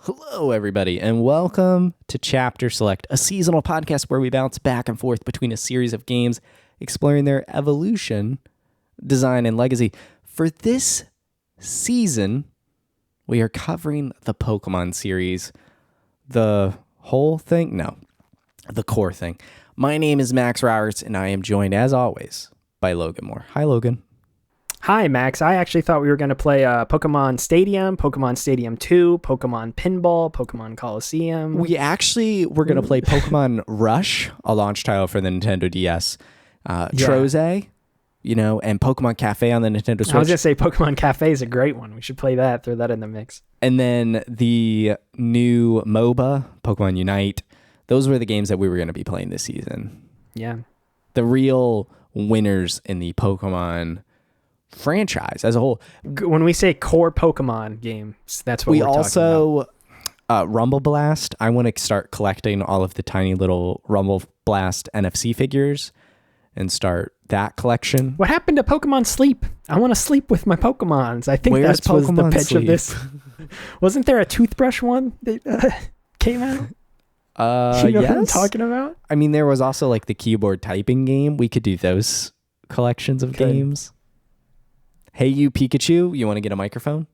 Hello, everybody, and welcome to Chapter Select, a seasonal podcast where we bounce back and forth between a series of games exploring their evolution, design, and legacy. For this season, we are covering the Pokemon series. The whole thing? No, the core thing. My name is Max Roberts, and I am joined, as always, by Logan Moore. Hi, Logan. Hi, Max. I actually thought we were going to play Pokemon Stadium 2, Pokemon Pinball, Pokemon Coliseum. We actually were going to play Pokemon Rush, a launch title for the Nintendo DS, Troze, and Pokemon Cafe on the Nintendo Switch. I was going to say Pokemon Cafe is a great one. We should play that, throw that in the mix. And then the new MOBA, Pokemon Unite. Those were the games that we were going to be playing this season. Yeah. The real winners in the Pokemon franchise as a whole. When we say core Pokemon games, that's what we're talking about. We also, Rumble Blast, I want to start collecting all of the tiny little Rumble Blast NFC figures and start that collection. What happened to Pokemon Sleep? I want to sleep with my Pokemons. I think Where's that was the Pokemon pitch Sleep? of this. Wasn't there a toothbrush one that came out? You know what I'm talking about? I mean, there was also like the keyboard typing game. We could do those collections of games. Hey, you Pikachu, you want to get a microphone?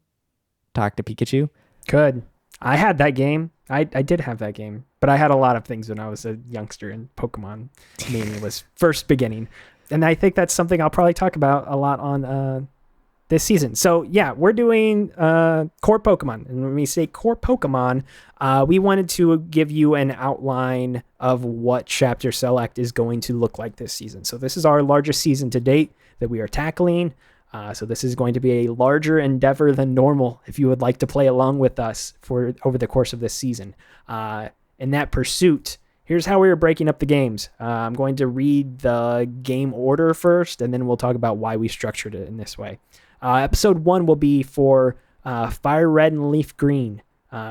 Talk to Pikachu? Good. I had that game. I did have that game, but I had a lot of things when I was a youngster and Pokemon mania was first beginning. And I think that's something I'll probably talk about a lot on this season. So yeah, we're doing core Pokemon. And when we say core Pokemon, we wanted to give you an outline of what Chapter Select is going to look like this season. So this is our largest season to date that we are tackling. So this is going to be a larger endeavor than normal if you would like to play along with us for over the course of this season. In that pursuit, here's how we are breaking up the games. I'm going to read the game order first, and then we'll talk about why we structured it in this way. Episode 1 will be for FireRed and LeafGreen,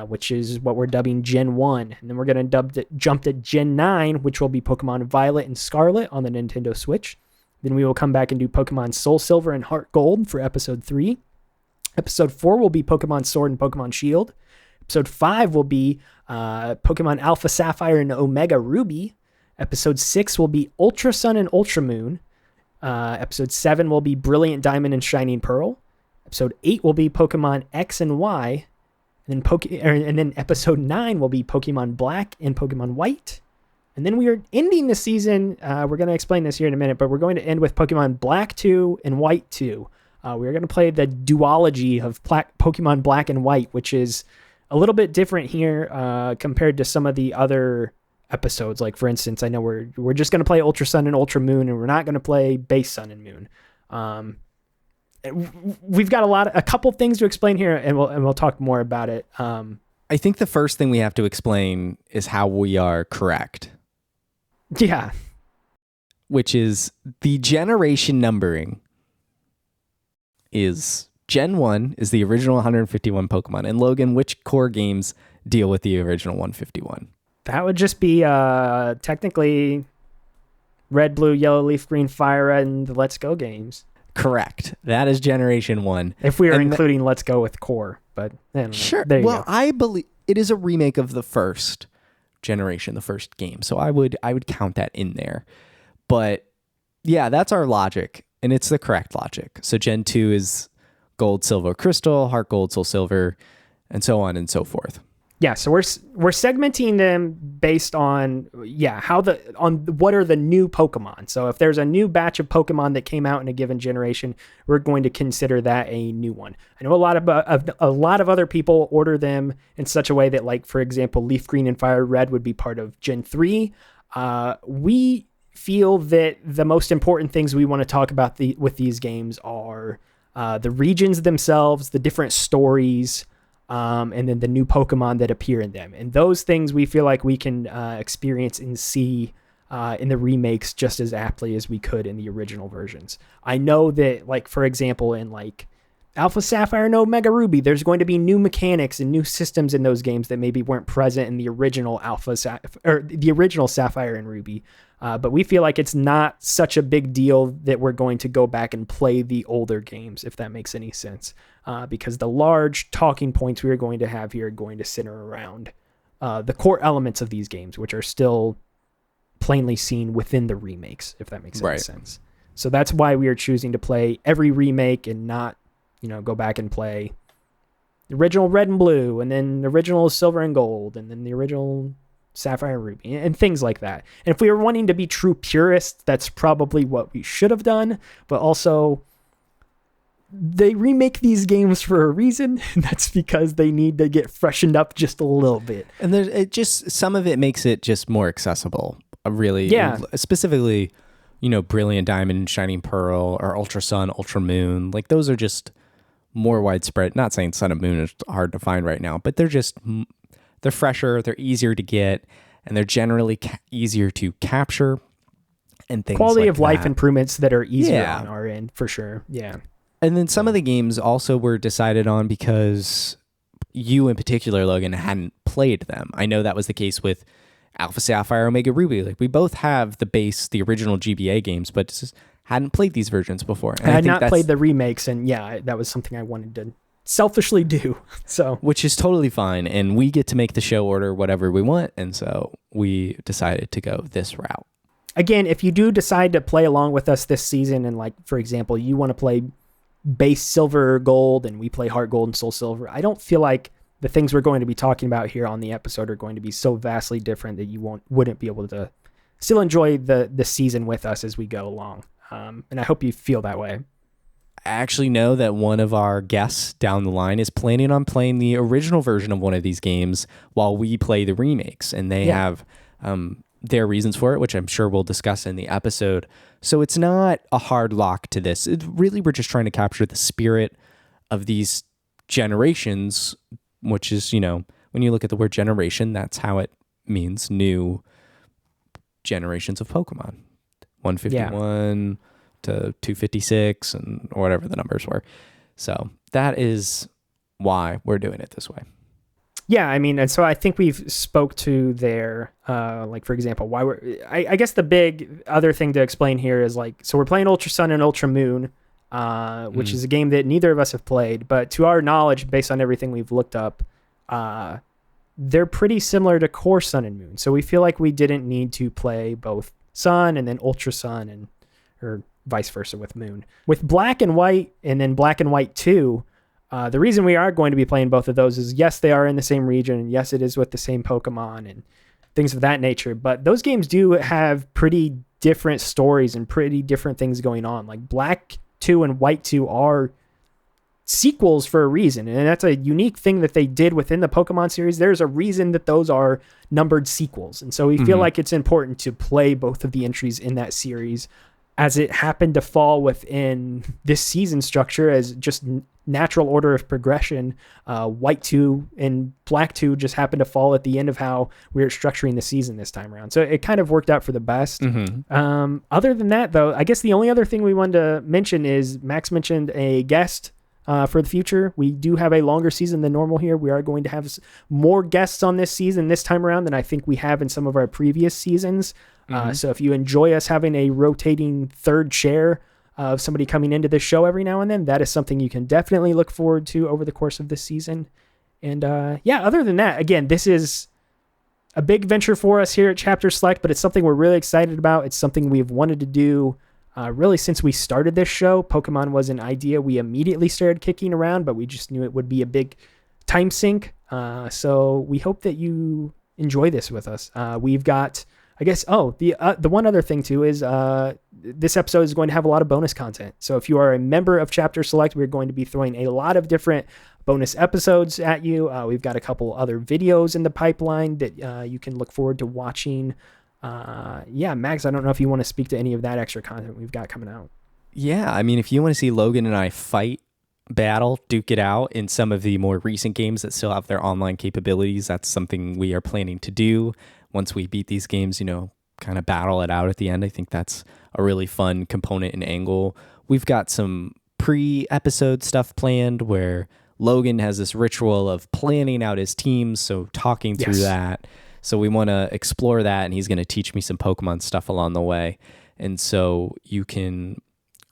which is what we're dubbing Gen 1. And then we're going to jump to Gen 9, which will be Pokemon Violet and Scarlet on the Nintendo Switch. Then we will come back and do Pokemon SoulSilver and HeartGold for Episode 3. Episode 4 will be Pokemon Sword and Pokemon Shield. Episode 5 will be Pokemon Alpha Sapphire and Omega Ruby. Episode 6 will be Ultra Sun and Ultra Moon. Episode 7 will be Brilliant Diamond and Shining Pearl. Episode 8 will be Pokemon X and Y. And then Episode 9 will be Pokemon Black and Pokemon White. And then we are ending the season. We're going to explain this here in a minute, but we're going to end with Pokemon Black 2 and White 2. We're going to play the duology of Pokemon Black and White, which is a little bit different here compared to some of the other episodes. Like, for instance, I know we're just going to play Ultra Sun and Ultra Moon, and we're not going to play Base Sun and Moon. We've got a couple things to explain here, and we'll talk more about it. I think the first thing we have to explain is how we are correct. Yeah. Which is the generation numbering is Gen 1 is the original 151 Pokemon. And Logan, which core games deal with the original 151? That would just be technically Red, Blue, Yellow, Leaf, Green, FireRed, and the Let's Go games. Correct. That is Generation 1. If we are including Let's Go with core, but sure. There you go. I believe it is a remake of the first generation, the first game. So I would count that in there. But yeah, that's our logic, and it's the correct logic. So Gen 2 is Gold, Silver, Crystal, Heart Gold, Soul Silver, and so on and so forth. Yeah, so we're segmenting them based on what are the new Pokemon. So if there's a new batch of Pokemon that came out in a given generation, we're going to consider that a new one. I know a lot of other people order them in such a way that, like, for example, Leaf Green and Fire Red would be part of Gen 3. We feel that the most important things we want to talk about with these games are the regions themselves, the different stories, and then the new Pokemon that appear in them. And those things we feel like we can experience and see in the remakes just as aptly as we could in the original versions. I know that, like, for example, in like Alpha Sapphire and Omega Ruby, there's going to be new mechanics and new systems in those games that maybe weren't present in the original the original Sapphire and Ruby. But we feel like it's not such a big deal that we're going to go back and play the older games, if that makes any sense. Because the large talking points we are going to have here are going to center around the core elements of these games, which are still plainly seen within the remakes, if that makes any sense. So that's why we are choosing to play every remake and not, go back and play the original Red and Blue, and then the original Silver and Gold, and then the original Sapphire and Ruby, and things like that. And if we were wanting to be true purists, that's probably what we should have done. But also, they remake these games for a reason, and that's because they need to get freshened up just a little bit. And some of it makes it just more accessible. Really, specifically, Brilliant Diamond and Shining Pearl, or Ultra Sun, Ultra Moon. Like, those are just more widespread. Not saying Sun and Moon is hard to find right now, but they're fresher, they're easier to get, and they're generally easier to capture, and things quality like of life that. Improvements that are easier on our end, for sure. Yeah. And then some of the games also were decided on because you in particular, Logan, hadn't played them. I know that was the case with Alpha Sapphire, Omega Ruby. Like, we both have the original GBA games, but just hadn't played these versions before. And I had not played the remakes, and that was something I wanted to selfishly do. So, which is totally fine, and we get to make the show order whatever we want, and so we decided to go this route. Again, if you do decide to play along with us this season, and like, for example, you want to play base Silver, Gold, and we play HeartGold and SoulSilver, I don't feel like the things we're going to be talking about here on the episode are going to be so vastly different that you wouldn't be able to still enjoy the season with us as we go along. And I hope you feel that way. I actually know that one of our guests down the line is planning on playing the original version of one of these games while we play the remakes, and they have their reasons for it, which I'm sure we'll discuss in the episode. So it's not a hard lock to this. We're just trying to capture the spirit of these generations, which is, when you look at the word generation, that's how it means new generations of Pokemon. 151 to 256 or whatever the numbers were. So that is why we're doing it this way. Yeah, I mean, and so I think we've spoke to their, like, for example, why I guess the big other thing to explain here is, like, so we're playing Ultra Sun and Ultra Moon, which is a game that neither of us have played, but to our knowledge, based on everything we've looked up, they're pretty similar to Core Sun and Moon. So we feel like we didn't need to play both Sun and then Ultra Sun or vice versa with Moon. With Black and White and then Black and White 2, the reason we are going to be playing both of those is, yes, they are in the same region, and yes, it is with the same Pokemon and things of that nature, but those games do have pretty different stories and pretty different things going on. Like, Black 2 and White 2 are sequels for a reason, and that's a unique thing that they did within the Pokemon series. There's a reason that those are numbered sequels, and so we feel like it's important to play both of the entries in that series, as it happened to fall within this season structure as just natural order of progression. White 2 and Black 2 just happened to fall at the end of how we were structuring the season this time around, so it kind of worked out for the best. Other than that, though, I guess the only other thing we wanted to mention is Max mentioned a guest for the future. We do have a longer season than normal here. We are going to have more guests on this season this time around than I think we have in some of our previous seasons. So if you enjoy us having a rotating third chair of somebody coming into this show every now and then, that is something you can definitely look forward to over the course of this season. And other than that, again, this is a big venture for us here at Chapter Select, but it's something we're really excited about. It's something we've wanted to do really since we started this show. Pokemon was an idea we immediately started kicking around, but we just knew it would be a big time sink. So we hope that you enjoy this with us. We've got, I guess, the one other thing too is this episode is going to have a lot of bonus content. So if you are a member of Chapter Select, we're going to be throwing a lot of different bonus episodes at you. We've got a couple other videos in the pipeline that you can look forward to watching. Max, I don't know if you want to speak to any of that extra content we've got coming out. Yeah, I mean, if you want to see Logan and I fight, battle, duke it out in some of the more recent games that still have their online capabilities, that's something we are planning to do. Once we beat these games, kind of battle it out at the end. I think that's a really fun component and angle. We've got some pre-episode stuff planned where Logan has this ritual of planning out his teams, so talking through that. So we want to explore that, and he's going to teach me some Pokemon stuff along the way. And so you can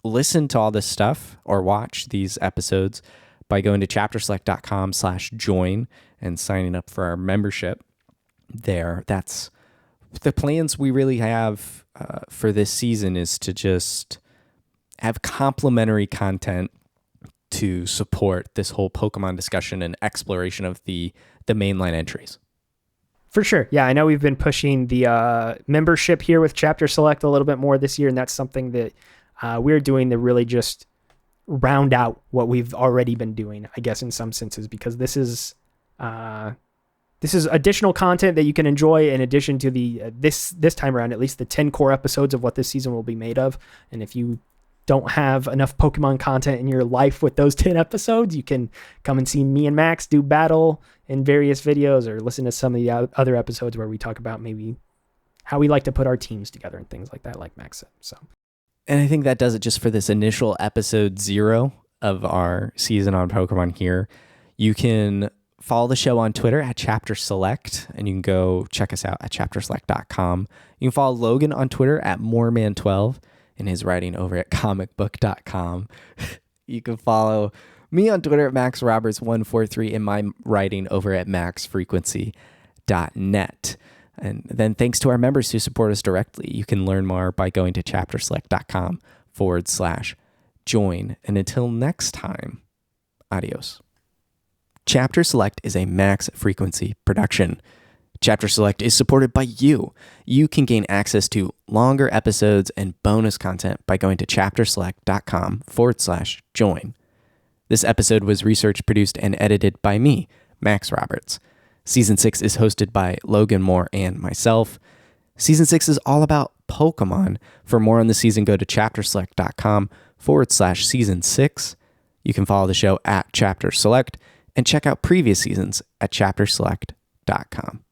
listen to all this stuff or watch these episodes by going to chapterselect.com/join and signing up for our membership there. That's the plans we really have for this season, is to just have complimentary content to support this whole Pokemon discussion and exploration of the mainline entries. For sure. Yeah, I know we've been pushing the membership here with Chapter Select a little bit more this year, and that's something that we're doing to really just round out what we've already been doing, I guess, in some senses, because this is additional content that you can enjoy in addition to the this time around, at least the 10 core episodes of what this season will be made of. And if you don't have enough Pokemon content in your life with those 10 episodes, you can come and see me and Max do battle in various videos, or listen to some of the other episodes where we talk about maybe how we like to put our teams together and things like that, like Max said. So, and I think that does it just for this initial episode 0 of our season on Pokemon here. You can follow the show on Twitter at Chapter Select, and you can go check us out at chapterselect.com. You can follow Logan on Twitter at Moreman12 and his writing over at comicbook.com. You can follow me on Twitter at MaxRoberts143 and my writing over at maxfrequency.net. And then thanks to our members who support us directly, you can learn more by going to chapterselect.com/join. And until next time, adios. Chapter Select is a Max Frequency production. Chapter Select is supported by you. You can gain access to longer episodes and bonus content by going to chapterselect.com/join. This episode was researched, produced, and edited by me, Max Roberts. Season 6 is hosted by Logan Moore and myself. Season 6 is all about Pokemon. For more on the season, go to chapterselect.com/season 6. You can follow the show at Chapter Select and check out previous seasons at chapterselect.com.